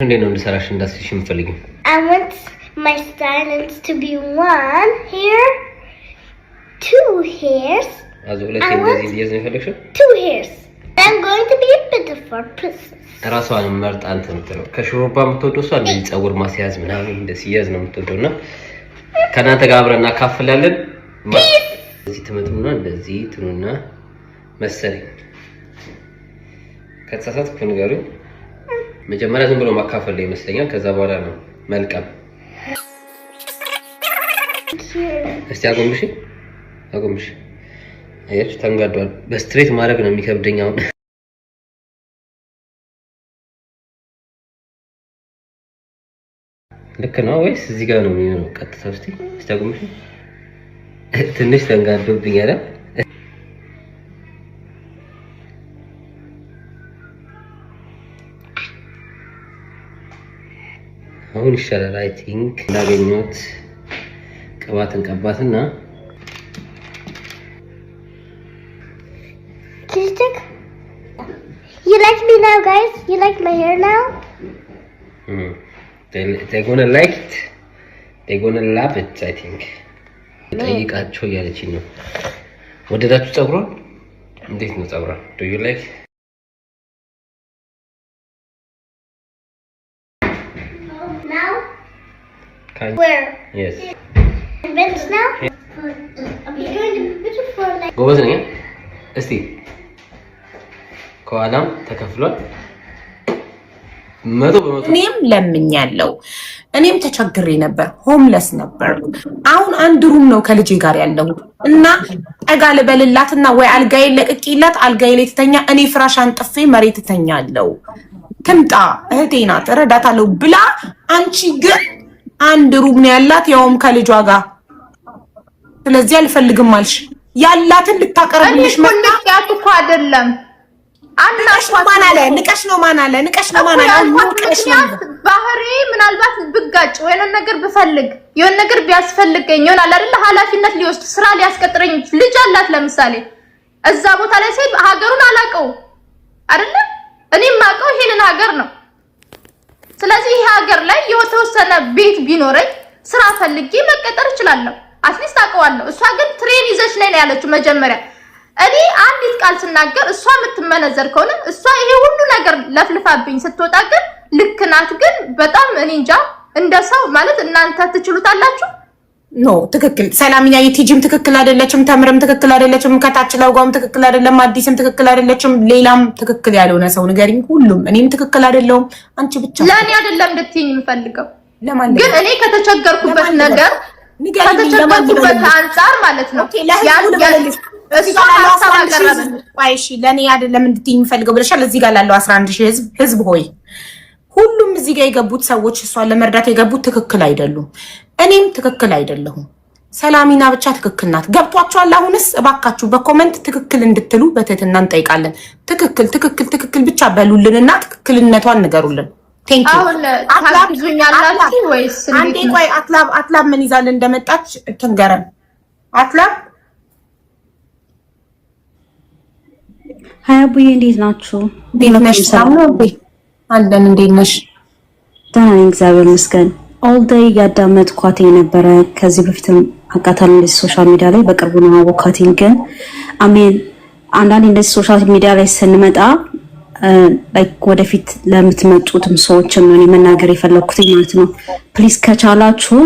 እንዴት ነው እንድሰራሽ እንዳስሽ የምፈልጊው? I want my stylings to be one hair, two hairs. አዞ ሁለት እንደዚህ ይያዝ ነው የፈለግሽው? Two hairs. I'm going to be a bit of a princess. ራሷን መርጣ እንትን ነው ከሹሩባ የምትወደው እሷ እንደዚህ ፀጉር ማስያዝ ምናምን እንደዚህ ይያዝ ነው የምትወደውና ከናንተ ጋር አብረን እናካፍላለን። እዚህ ትመጡና እንደዚህ ትኑና መሰለኝ ከተሳሳትኩ ንገሩኝ። መጀመሪያ ዝም ብሎ ማካፈል ላይ ይመስለኛል። ከዛ በኋላ ነው መልቀም። እስቲ አጎንብሽ አየሽ ተንጋዷል። በስትሬት ማድረግ ነው የሚከብደኝ አሁን። ልክ ነው ወይስ እዚህ ጋር ነው የሚሆነው? ቀጥታ እስቲ አጎንብሽ። ትንሽ ተንጋዶብኛል። አሁን ይሻላል። አይ ቲንክ እንዳገኘሁት ቅባትን ቀባትና You like me now, guys? You like my hair now? They're gonna like it. They're gonna love it, I think. ጠይቃቸው ያለችኝ ነው። ወደዳችሁ ፀጉሯን? እንዴት ነው ፀጉሯን? Do you like? Now? Where? Yes. Vince now? I'm doing the beautiful like. ጎበዝ ነኝ። እስቲ ከኋላም ተከፍሏል። 100% እኔም ለምኛለሁ። እኔም ተቸግሬ ነበር፣ ሆምለስ ነበር። አሁን አንድ ሩም ነው ከልጄ ጋር ያለው እና ጠጋ ልበልላትና ወይ አልጋዬ ለቅቄላት አልጋዬ ላይ ትተኛ፣ እኔ ፍራሽ አንጥፌ መሬት ትተኛለሁ። ትምጣ እህቴ ናት እረዳታለሁ ብላ፣ አንቺ ግን አንድ ሩም ነው ያላት ያውም ከልጇ ጋር። ስለዚህ አልፈልግም አልሽ። ያላትን ልታቀርብልሽ መጣያት እኮ አይደለም። ንቀሽ ነው ማን አለ? ባህሪ ምናልባት ብጋጭ ወይ ነገር ብፈልግ የሆነ ነገር ቢያስፈልገኝ ይሆናል አይደል? ኃላፊነት ሊወስድ ስራ ሊያስቀጥረኝ ልጅ አላት ለምሳሌ። እዛ ቦታ ላይ ሲሄድ ሀገሩን አላውቀው አይደል? እኔም ማውቀው ይሄንን ሀገር ነው። ስለዚህ ይሄ ሀገር ላይ የተወሰነ ቤት ቢኖረኝ ስራ ፈልጌ መቀጠር እችላለሁ። አትሊስት አውቀዋለሁ። እሷ ግን ትሬን ይዘሽ ነይ ነው ያለችው መጀመሪያ። እኔ አንዲት ቃል ስናገር እሷ የምትመነዘር ከሆነ እሷ ይሄ ሁሉ ነገር ለፍልፋብኝ ስትወጣ ግን ልክ ናት። ግን በጣም እኔ እንጃ እንደ ሰው ማለት እናንተ ትችሉታላችሁ። ኖ ትክክል ሰላምኛ የቲጂም ትክክል አይደለችም፣ ተምርም ትክክል አይደለችም፣ ከታች ለውጋውም ትክክል አይደለም፣ አዲስም ትክክል አይደለችም፣ ሌላም ትክክል ያልሆነ ሰው ንገሪኝ። ሁሉም እኔም ትክክል አይደለሁም። አንቺ ብቻ ለኔ አይደለም እንድትይኝ የምፈልገው ግን እኔ ከተቸገርኩበት ነገር ከተቸገርኩበት አንፃር ማለት ነው እሺ ለኔ አይደለም እንድትይኝ የምፈልገው ብለሻል። እዚህ ጋር ላለው 11000 ህዝብ ሆይ ሁሉም እዚህ ጋር የገቡት ሰዎች እሷን ለመርዳት የገቡት ትክክል አይደሉም። እኔም ትክክል አይደለሁም። ሰላሚና ብቻ ትክክል ናት። ገብቷችኋል? አሁንስ እባካችሁ በኮሜንት ትክክል እንድትሉ በትህትና እንጠይቃለን። ትክክል ብቻ በሉልንና ትክክልነቷን ንገሩልን። ቴንክ ዩ። ታግዙኛላችሁ ወይስ አንዴ ቆይ አትላብ ምን ይዛል እንደመጣች ትንገረን። አትላብ ሃይ አቡዬ እንዴት ናችሁ? እንዴት ነሽ? አለን። እንዴት ነሽ? ደህና ነኝ እግዚአብሔር ይመስገን። ኦል ዴይ ያዳመጥኳት የነበረ ከዚህ በፊትም አጋጣሚ እንደዚህ ሶሻል ሚዲያ ላይ በቅርቡ ነው አወቃትኝ። ግን አሜን አንዳንዴ እንደዚህ ሶሻል ሚዲያ ላይ ስንመጣ ላይክ ወደፊት ለምትመጡትም ሰዎችም ነው መናገር የፈለኩት ማለት ነው። ፕሊዝ ከቻላችሁ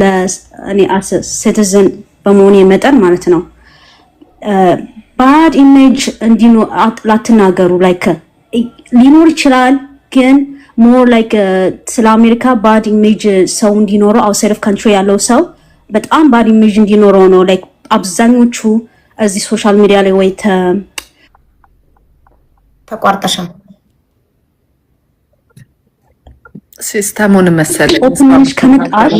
ለእኔ አስ ሲቲዝን በመሆኔ መጠን ማለት ነው ባድ ኢሜጅ እንዲኖ ላትናገሩ። ላይክ ሊኖር ይችላል ግን ሞር ላይክ ስለ አሜሪካ ባድ ኢሜጅ ሰው እንዲኖረው አውትሳይድ ኦፍ ካንትሪ ያለው ሰው በጣም ባድ ኢሜጅ እንዲኖረው ነው። ላይክ አብዛኞቹ እዚህ ሶሻል ሚዲያ ላይ ወይ ተቋርጠሻል ሲስተሙን መሰለኝ ኦፕን ሆነሽ ከመጣሽ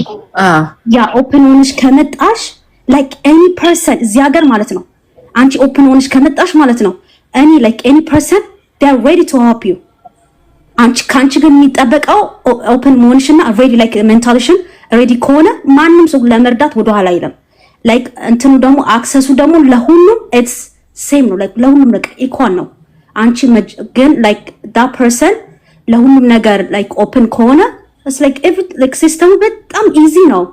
ኦፕን ሆነሽ ከመጣሽ ላይክ ኤኒ ፐርሰን እዚህ ሀገር ማለት ነው አንቺ ኦፕን ሆነሽ ከመጣሽ ማለት ነው እኔ ላይክ ኤኒ ፐርሰን they are ready to help you። አንቺ ካንቺ ግን የሚጠበቀው ኦፕን መሆንሽና ሬዲ ላይክ ሜንታሊሽን ሬዲ ከሆነ ማንም ሰው ለመርዳት ወደ ኋላ አይልም። ላይክ እንትኑ ደግሞ አክሰሱ ደግሞ ለሁሉም ኢትስ ሴም ነው። ላይክ ለሁሉም ኢኳል ነው። አንቺ ግን ላይክ that person ለሁሉም ነገር like open ከሆነ it's like ሲስተሙ በጣም ኢዚ ነው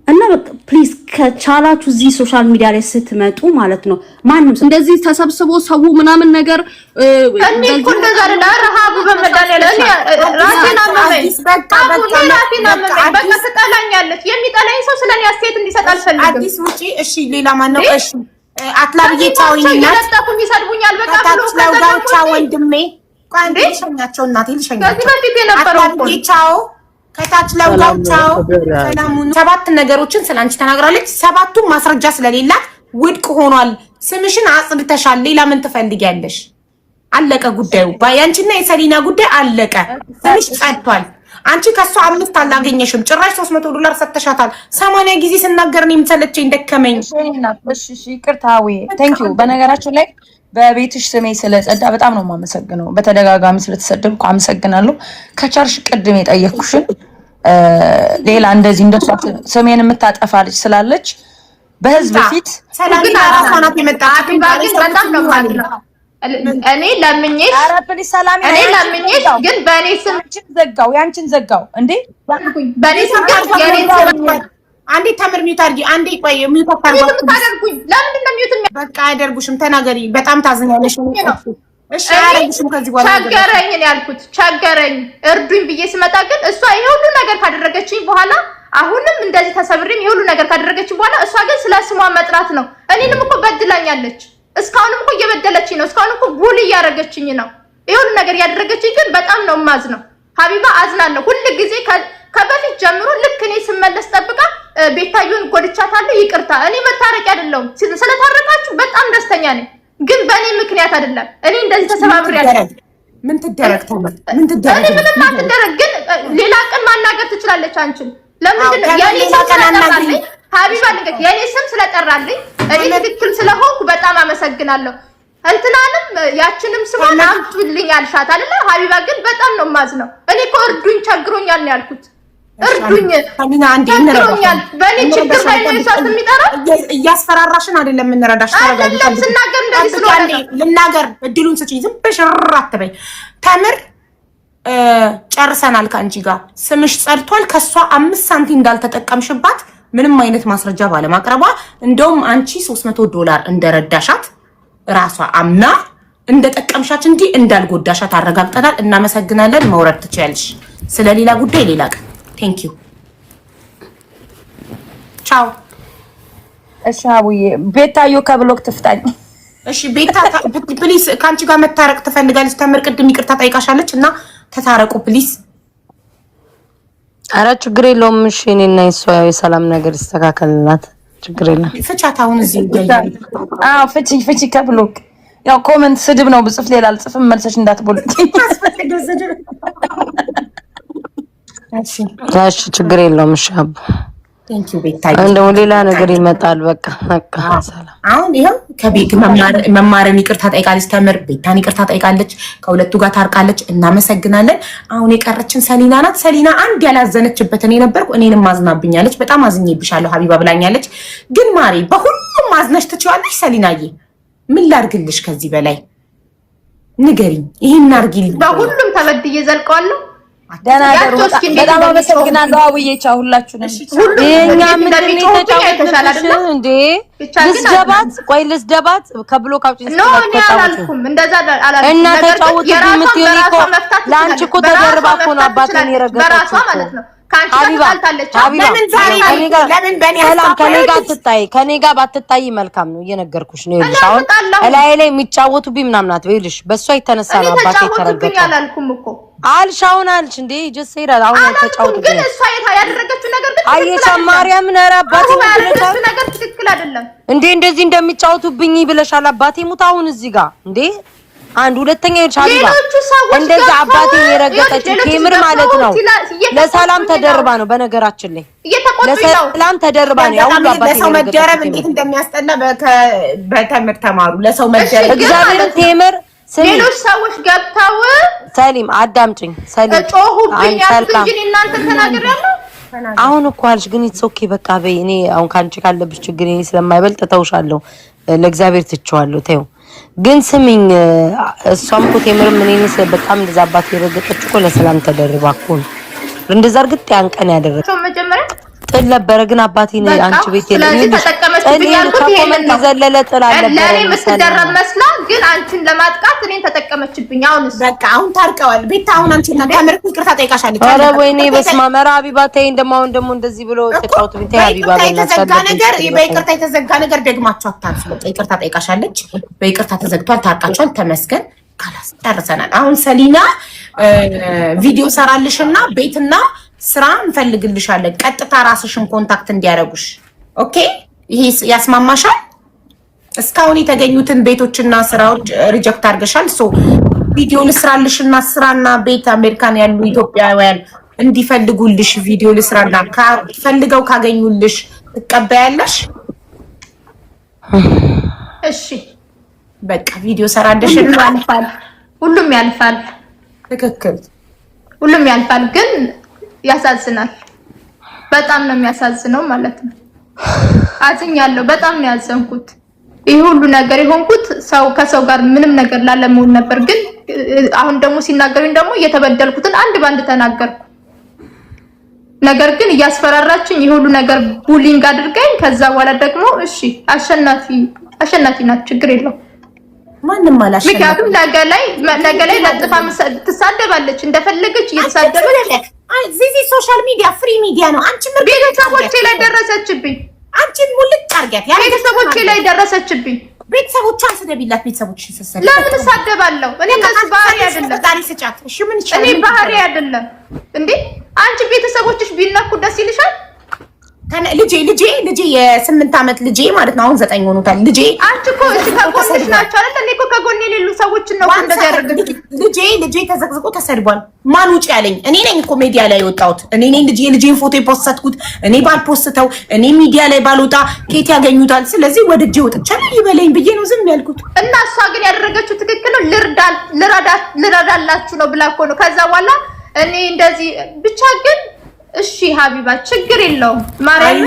እና ፕሊዝ ከቻላችሁ እዚህ ሶሻል ሚዲያ ላይ ስትመጡ ማለት ነው ማንም እንደዚህ ተሰብስቦ ሰው ምናምን ነገር እኔ እኮ እንደዛ አይደለ ረሃቡ በመዳል እኔ ራሴን አመመኝ በቃ በቃ ትጠላኛለች የሚጠላኝ ሰው ስለኔ አስተያየት እንዲሰጥ አልፈልግም አዲስ ውጪ እሺ ሌላ ማን ነው እሺ አትላብዬ ቻውኝና ተጣጣኩኝ ይሰድቡኛል በቃ ብሎ ከታች ወንድሜ ቋንዴ ልሸኛቸው እናቴ ልሸኛቸው ከዚህ በፊት የነበረው አትላብዬ ቻው ከታች ለውጋቸው ሰላሙን 7 ነገሮችን ስላንቺ ተናግራለች። 7ቱም ማስረጃ ስለሌላት ውድቅ ሆኗል። ስምሽን አጽድተሻል። ሌላ ምን ትፈልጊያለሽ? አለቀ ጉዳዩ። ባያንቺና የሰሊና ጉዳይ አለቀ። ስምሽ ጸድቷል። አንቺ ከሷ 5 አላገኘሽም። ጭራሽ $300 ሰጥተሻታል። 80 ጊዜ ስናገር ነው የምሰለቸኝ ደከመኝ። እሺ ይቅርታ ወይ ቴንክ ዩ። በነገራችን ላይ በቤትሽ ስሜ ስለጸዳ በጣም ነው የማመሰግነው። በተደጋጋሚ ስለተሰደብኩ አመሰግናለሁ። ከቻርሽ ቅድም የጠየቅኩሽን ሌላ እንደዚህ እንደሷ ስሜን የምታጠፋ ልጅ ስላለች በህዝብ ፊት ሰላምና ራሷናት የመጣችው በጣም ነው ማለት ነው። እኔ ለምኜሽ እኔ ለምኜሽ ግን በእኔ ስም ዘጋው ያንቺን ዘጋው እንዴ በእኔ ስም ግን የኔ ስም አንዴ ተምር ሚውት አድርጊ። አንዴ ቆይ ሚውት አታርጉኝ። ለምንድን ነው ሚውት በቃ አያደርጉሽም። ተናገሪ። በጣም ታዝኛለሽ። እሺ አያደርጉሽም። ከዚህ በኋላ ቸገረኝ ነው ያልኩት። ቸገረኝ እርዱኝ ብዬ ስመጣ ግን እሷ ይሄ ሁሉ ነገር ካደረገችኝ በኋላ አሁንም እንደዚህ ተሰብሬም ይሄ ሁሉ ነገር ካደረገችኝ በኋላ እሷ ግን ስለ ስሟ መጥራት ነው። እኔንም እኮ በድላኛለች። እስካሁንም እኮ እየበደለችኝ ነው። እስካሁንም እኮ ቡል እያደረገችኝ ነው። ይሄ ሁሉ ነገር ያደረገችኝ ግን በጣም ነው ማዝነው። ሀቢባ አዝናለሁ ሁሉ ጊዜ ከበፊት ጀምሮ ልክ እኔ ስመለስ ጠብቃ ቤታዩን ጎድቻታለሁ ይቅርታ እኔ መታረቅ አይደለም ስለታረቃችሁ በጣም ደስተኛ ነኝ ግን በእኔ ምክንያት አይደለም እኔ እንደዚህ ተሰባብሬያለሁ ምን ትደረግ ምን ትደረግ እኔ ምንም አትደረግ ግን ሌላ ቀን ማናገር ትችላለች አንቺን ለምንድን ነው የኔ ስም ስለጠራልኝ ሀቢባ ልንገር የኔ ስም ስለጠራልኝ እኔ ትክክል ስለሆንኩ በጣም አመሰግናለሁ እንትናንም ያችንም ስሟን አምጡልኝ አልሻት አይደለ ሀቢባ ግን በጣም ነው ማዝነው እኔ እኮ እርዱኝ ቸግሮኛል ነው ያልኩት እርዱኝ ቸግሮኛል በእኔ ችግር ላይ ነው እሷ የሚጠራው እያስፈራራሽን አይደለም የምንረዳሽ አይደለም ስናገር እንደዚህ ስለሆነ ልናገር እድሉን ስጪኝ ዝም ብለሽ አትበይ ተምር ጨርሰናል ከአንቺ ጋር ስምሽ ጸድቷል ከሷ 5 ሳንቲም እንዳልተጠቀምሽባት ምንም አይነት ማስረጃ ባለማቅረቧ እንደውም አንቺ $300 እንደረዳሻት ራሷ አምና እንደጠቀምሻት እንጂ እንዳልጎዳሻት አረጋግጠናል እናመሰግናለን መውረድ ትችያለሽ ስለሌላ ጉዳይ ሌላ ቀን ቴንክ ዩ ቻው እሺ አቡዬ ቤታዮ ከብሎክ ትፍታኝ እሺ ቤታ ፕሊዝ ካንቺ ጋር መታረቅ ትፈልጋለች ተምር ቅድም ይቅርታ ጠይቃሻለች እና ተታረቁ ፕሊዝ አረ ችግር የለውም እሺ እኔና እሷ የሰላም ነገር ይስተካከልላት ችግር የለም ፍቻት አሁን እዚህ ይገኛል አዎ ፍቺ ከብሎክ ያው ኮሜንት ስድብ ነው ብጽፍ ሌላ አልጽፍም መልሰሽ እንዳትቦልቂ እሺ ችግር የለውም እሺ አቡ ቴንክ ዩ ቤታዬ እንደው ሌላ ነገር ይመጣል በቃ ሰላም አሁን ይሄው ከቤት መማርን ይቅርታ ጠይቃለች ተምር ቤታን ይቅርታ ጠይቃለች ከሁለቱ ጋር ታርቃለች እናመሰግናለን አሁን የቀረችን ሰሊና ናት ሰሊና አንድ ያላዘነችበት እኔ ነበርኩ እኔንም ማዝናብኛለች በጣም አዝኜብሻለሁ ሀቢባ ብላኛለች ግን ማሪ በሁሉም ማዝነሽ ትችያለሽ ሰሊናዬ ምን ላድርግልሽ ከዚህ በላይ ንገሪኝ ይሄን አድርጊልኝ በሁሉም ተበድዬ ዘልቀዋለሁ ደናገሩ በጣም አመሰግናለሁ አውዬ ቻው ሁላችሁንም የኛ ምንድን ነው ተጫውተሽ እንዴ ልስደባት ቆይ ልስደባት ከብሎክ አውጪ ነው እኔ አላልኩም እንደዛ አላልኩም እና ተጫውተሽ የምትይኝ እኮ ላንቺ እኮ ተደርባ እኮ ነው አባቴን የረገጠችው በራሷ ማለት ነው ካንቺ ጋር ታለች ለምን ዛሬ ለምን በኔ ሰላም ከኔ ጋር ባትታይ መልካም ነው እየነገርኩሽ ነው ይልሽ አሁን ላይ የሚጫወቱብኝ ምናምን አትበይልሽ በሷ የተነሳ ነው አባቴ ተረገጠ አላልኩም እኮ አልሻውን አልሽ እንዴ ጀስ ይራል አሁን ተጫውቱብኝ ግን እሷ ያደረገችው ነገር ግን አየቻ ማርያም ነራ አባቴ ያደረገችው ነገር ትክክል አይደለም እንዴ እንደዚህ እንደሚጫወቱብኝ ብለሻል አባቴ ሙት አሁን እዚህ ጋር እንዴ አንድ ሁለተኛ ይቻላል እንደዛ አባቴ የረገጠችው ቴምር ማለት ነው ለሰላም ተደርባ ነው በነገራችን ላይ ለሰላም ተደርባ ነው ያው አባቴ ለሰው መደረብ እንዴት እንደሚያስጠላ በተምር ተማሩ ለሰው መደረብ እግዚአብሔር ቴምር ሌሎች ሰዎች ገብታው ሰሊም አዳምጪኝ ሰሊም ጮሁብኝ እንጂ እናንተ ተናገራለሁ አሁን እኮ አልሽ ግን ኢትስ ኦኬ በቃ በይ እኔ አሁን ካንቺ ካለብሽ ችግር እኔ ስለማይበልጥ ተውሻለሁ ለእግዚአብሔር ትቼዋለሁ ተይው ግን ስሚኝ እሷም እኮ ቴምርም እኔን በጣም እንደዛ አባት የረገጠች እኮ ለሰላም ተደርባ እኮ ነው እንደዛ እርግጥ ያን ቀን ያደረገው መጀመሪያ ጥል ነበረ ግን አባቴን አንቺ ቤት የለኝም ተጠቀመችብኝ ያልኩት ይሄን ነው ዘለለ ጥል አለ ለኔ ምትደረብ መስላ ግን አንቺን ለማጥቃት እኔን ተጠቀመችብኝ አሁንስ በቃ አሁን ታርቀዋል ቤት አሁን አንቺና ታምር ይቅርታ ጠይቃሻለች ኧረ ወይኔ በስመ አብ ሀቢባ ተይ እንደማውን ደግሞ እንደዚህ ብሎ ተጫውቱ ቤት ሀቢባ የተዘጋ ነገር በይቅርታ የተዘጋ ነገር ደግማችሁ አታንሱ ይቅርታ ጠይቃሻለች በይቅርታ ተዘግቷል ታርቃችኋል ተመስገን ካላስ ጨርሰናል አሁን ሰሊና ቪዲዮ ሰራልሽና ቤትና ስራ እንፈልግልሻለን ቀጥታ ራስሽን ኮንታክት እንዲያረጉሽ ኦኬ ይሄ ያስማማሻል እስካሁን የተገኙትን ቤቶችና ስራዎች ሪጀክት አድርገሻል ሶ ቪዲዮ ልስራልሽና ስራና ቤት አሜሪካን ያሉ ኢትዮጵያውያን እንዲፈልጉልሽ ቪዲዮ ልስራና ፈልገው ካገኙልሽ ትቀበያለሽ እሺ በቃ ቪዲዮ ሰራልሽና ያልፋል ሁሉም ያልፋል ትክክል ሁሉም ያልፋል ግን ያሳዝናል በጣም ነው የሚያሳዝነው ማለት ነው አዝኛለሁ በጣም ነው ያዘንኩት ይሄ ሁሉ ነገር የሆንኩት ሰው ከሰው ጋር ምንም ነገር ላለመሆን ነበር ግን አሁን ደግሞ ሲናገሩኝ ደግሞ የተበደልኩትን አንድ ባንድ ተናገርኩ ነገር ግን እያስፈራራችኝ ይሄ ሁሉ ነገር ቡሊንግ አድርገኝ ከዛ በኋላ ደግሞ እሺ አሸናፊ ናት ችግር የለው ማንንም አላሸነፈ ምክንያቱም ነገ ላይ ለጥፋ ትሳደባለች እንደፈለገች እየተሳደበች ዚዚ ሶሻል ሚዲያ ፍሪ ሚዲያ ነው አንቺ ቤተሰቦቼ ላይ ደረሰችብኝ አንቺን ሙልጭ አርጋት ያ ቤተሰቦቼ ላይ ደረሰችብኝ ቤተሰቦቿን ስደቢላት ቤተሰቦችሽን ሰሰለ ለምን ሳደባለሁ እኔ ከሱ ባህሪ አይደለም ዛሬ ስጫት እሺ ምን ይችላል እኔ ባህሪ አይደለም እንዴ አንቺ ቤተሰቦችሽ ቢነኩ ደስ ይልሻል ልጄ የ8 ዓመት ልጄ ማለት ነው አሁን 9 ሆኖታል ልጄ አንቺ እኮ እሺ ከጎንሽ ናቸው አይደል እኔ እኮ ከጎን የሌሉ ሰዎች ነው እንደዚህ ያደርጉት ልጄ ተዘቅዝቆ ተሰድቧል ማን ውጪ ያለኝ እኔ ነኝ እኮ ሚዲያ ላይ ወጣሁት እኔ ነኝ ልጄን ፎቶ ፖስትኩት እኔ ባልፖስተው እኔ ሚዲያ ላይ ባልወጣ ኬት ያገኙታል ስለዚህ ወደጄ ወጥቻለሁ ይበለኝ ብዬ ነው ዝም ያልኩት እና እሷ ግን ያደረገችው ትክክል ነው ልረዳላችሁ ነው ብላ እኮ ነው ከዛ በኋላ እኔ እንደዚህ ብቻ ግን እሺ ሀቢባ ችግር የለውም ማርያም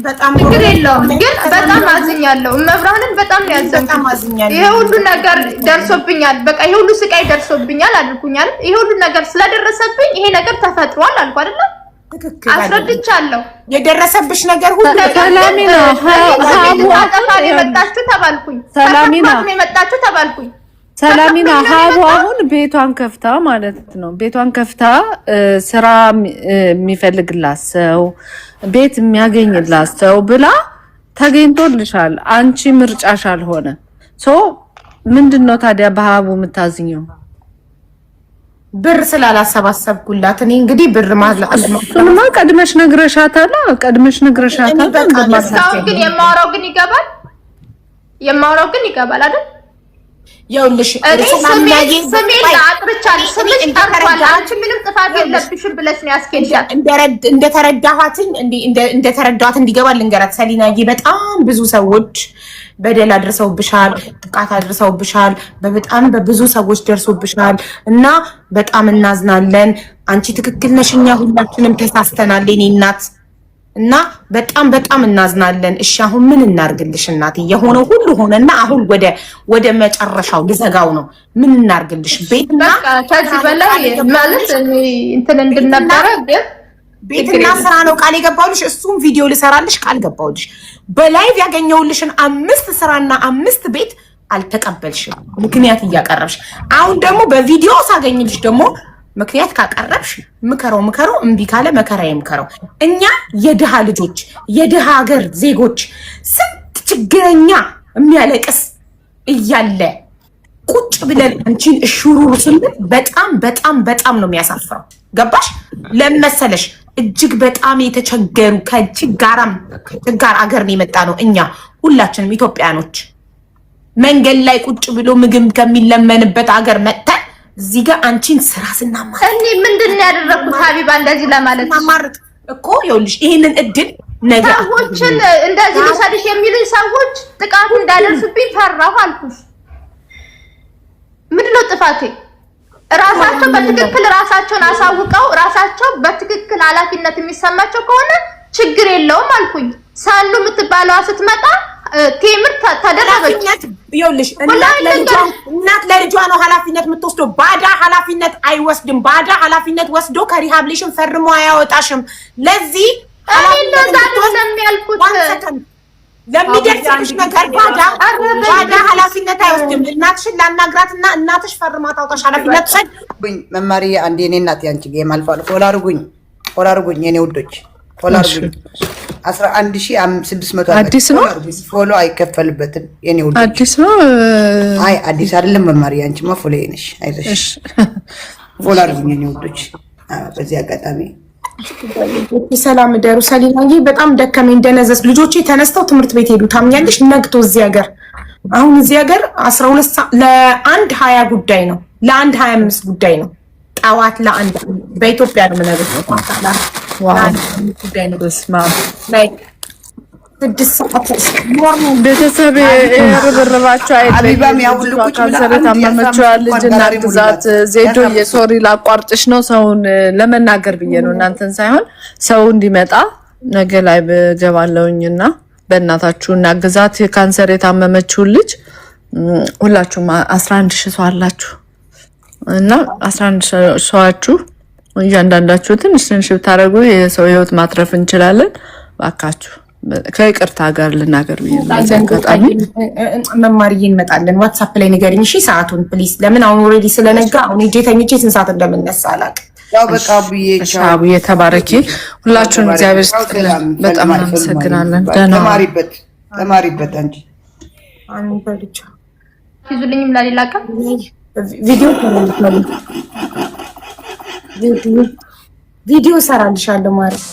በጣም ችግር የለውም ግን በጣም አዝኛለሁ መብራንን በጣም ነው ያዘንኩት ይሄ ሁሉ ነገር ደርሶብኛል በቃ ይሄ ሁሉ ስቃይ ደርሶብኛል አልኩኛል ይሄ ሁሉ ነገር ስለደረሰብኝ ይሄ ነገር ተፈጥሯል አልኩ አይደል አስረድቻለሁ የደረሰብሽ ነገር ሁሉ ሰላሚና አጠፋሪ መጣችሁ ተባልኩኝ ተባልኩኝ ሰላሚና ሀቡ አሁን ቤቷን ከፍታ ማለት ነው ቤቷን ከፍታ ስራ የሚፈልግላት ሰው ቤት የሚያገኝላት ሰው ብላ ተገኝቶልሻል አንቺ ምርጫሽ አልሆነ ሶ ምንድነው ታዲያ በሀቡ የምታዝኘው ብር ስላላሰባሰብኩላት እኔ እንግዲህ ብር እሱንማ ቀድመሽ ነግረሻታል ግን የማወራው ግን ይገባል አይደል ይኸውልሽ ስሜን አጥርቻለሁ ስምሽ ጠርቷል አንቺ ምንም ጥፋት የለብሽም ብለሽ ነው ያስኬድሻል እንደተረዳኋት እንዲገባ ልንገራት ሰሊናዬ በጣም ብዙ ሰዎች በደል አድርሰውብሻል ጥቃት አድርሰውብሻል በጣም በብዙ ሰዎች ደርሶብሻል እና በጣም እናዝናለን አንቺ ትክክል ነሽ እኛ ሁላችንም ተሳስተናል የኔ እናት እና በጣም እናዝናለን እሺ አሁን ምን እናርግልሽ እናቴ የሆነው ሁሉ ሆነና አሁን ወደ መጨረሻው ልዘጋው ነው ምን እናርግልሽ ቤትና ከዚህ በላይ ማለት እንትን እንድነበረ ቤትና ስራ ነው ቃል የገባውልሽ እሱም ቪዲዮ ልሰራልሽ ቃል ገባውልሽ በላይቭ ያገኘውልሽን 5 ስራና 5 ቤት አልተቀበልሽም ምክንያት እያቀረብሽ አሁን ደግሞ በቪዲዮ ሳገኝልሽ ደግሞ ምክንያት ካቀረብሽ ምከረው እምቢ ካለ መከራ ይምከረው እኛ የድሃ ልጆች የድሃ ሀገር ዜጎች ስንት ችግረኛ የሚያለቅስ እያለ ቁጭ ብለን አንቺን እሹሩሩ ስንል በጣም ነው የሚያሳፍረው ገባሽ ለመሰለሽ እጅግ በጣም የተቸገሩ ከችጋር አገር ነው የመጣ ነው እኛ ሁላችንም ኢትዮጵያኖች መንገድ ላይ ቁጭ ብሎ ምግብ ከሚለመንበት አገር መጥተን እዚህ ጋር አንቺን ስራ ስናማር እኔ ምንድነው ያደረኩት ሀቢባ እንደዚህ ለማለት ማማርጥ እኮ ይኸውልሽ ይሄንን እድል ነገር ሰዎችን እንደዚህ ልሳድሽ የሚሉኝ ሰዎች ጥቃት እንዳደርሱብኝ ፈራሁ አልኩሽ ምንድነው ጥፋቴ ራሳቸው በትክክል ራሳቸውን አሳውቀው ራሳቸው በትክክል ኃላፊነት የሚሰማቸው ከሆነ ችግር የለውም አልኩኝ ሳሉ የምትባለዋ ስትመጣ ቴምር ተደረበች። ይኸውልሽ እናት ለልጇ ነው ኃላፊነት የምትወስደው። ባዳ ኃላፊነት አይወስድም። ባዳ ኃላፊነት ወስዶ ከሪሃብሊሽን ፈርሞ አያወጣሽም። ለዚህ ለሚደርስሽ ነገር ባዳ ኃላፊነት አይወስድም። እናትሽን ላናግራትና እናትሽ ፈርማ ታውጣሽ ኃላፊነት ሰድ መማሪ አንዴ እኔ እናት ያንቺ ጌም አልፏል። ፎሎ አድርጉኝ የኔ ውዶች ፎሎ አድርጉኝ። 11600 አዲስ ነው ፎሎ አይከፈልበትም የኔ ውዶች። አዲስ ነው አይ አዲስ አይደለም መማሪ አንቺማ ፎሎ ነሽ። አይዞሽ ፎሎ አድርጉኝ የኔ ውዶች። በዚህ አጋጣሚ ሰላም ደሩ ሰሊናዬ በጣም ደከመኝ እንደነዘስ ልጆቼ ተነስተው ትምህርት ቤት ሄዱ። ታምኛለሽ ነግቶ እዚህ ሀገር አሁን እዚህ ሀገር 12 ሰዓት ለ1:20 ጉዳይ ነው ለ1:25 ጉዳይ ነው ጠዋት ለ1 በኢትዮጵያ ነው ማለት ነው። ጉዳይ ነው ስማ ላይ 6 ሰዓት ቤተሰብ የርብርባቸው አይደለም። ካንሰር ታመመችው ልጅ እና ግዛት ዜዶ የሶሪ ላቋርጥሽ ነው ሰውን ለመናገር ብዬ ነው እናንተን ሳይሆን ሰው እንዲመጣ ነገ ላይ በገባለውኝና በእናታችሁና ግዛት የካንሰር የታመመችው ልጅ ሁላችሁም 11 ሺህ ሰው አላችሁ እና 11 ሰዋችሁ እያንዳንዳችሁ ትንሽ ብታረጉ የሰው ህይወት ማትረፍ እንችላለን። ባካችሁ ከይቅርታ ጋር ልናገር ብዬ አጋጣሚ መማርዬ እንመጣለን። ዋትስአፕ ላይ ንገሪኝ እሺ ሰዓቱን ፕሊዝ። ለምን አሁን ኦልሬዲ ስለነጋ አሁን እጄ ተኝቼ ስንት ሰዓት እንደምነሳ አላውቅም። ያው በቃ ሻቡዬ ተባረኪ። ሁላችሁም እግዚአብሔር ይስጥልን። በጣም እናመሰግናለን። ደህና ተማሪበት አንቺ አሁን በልቻ ይዙልኝም ለሌላ ቀን ቪዲዮ ሰራልሻለሁ ማለት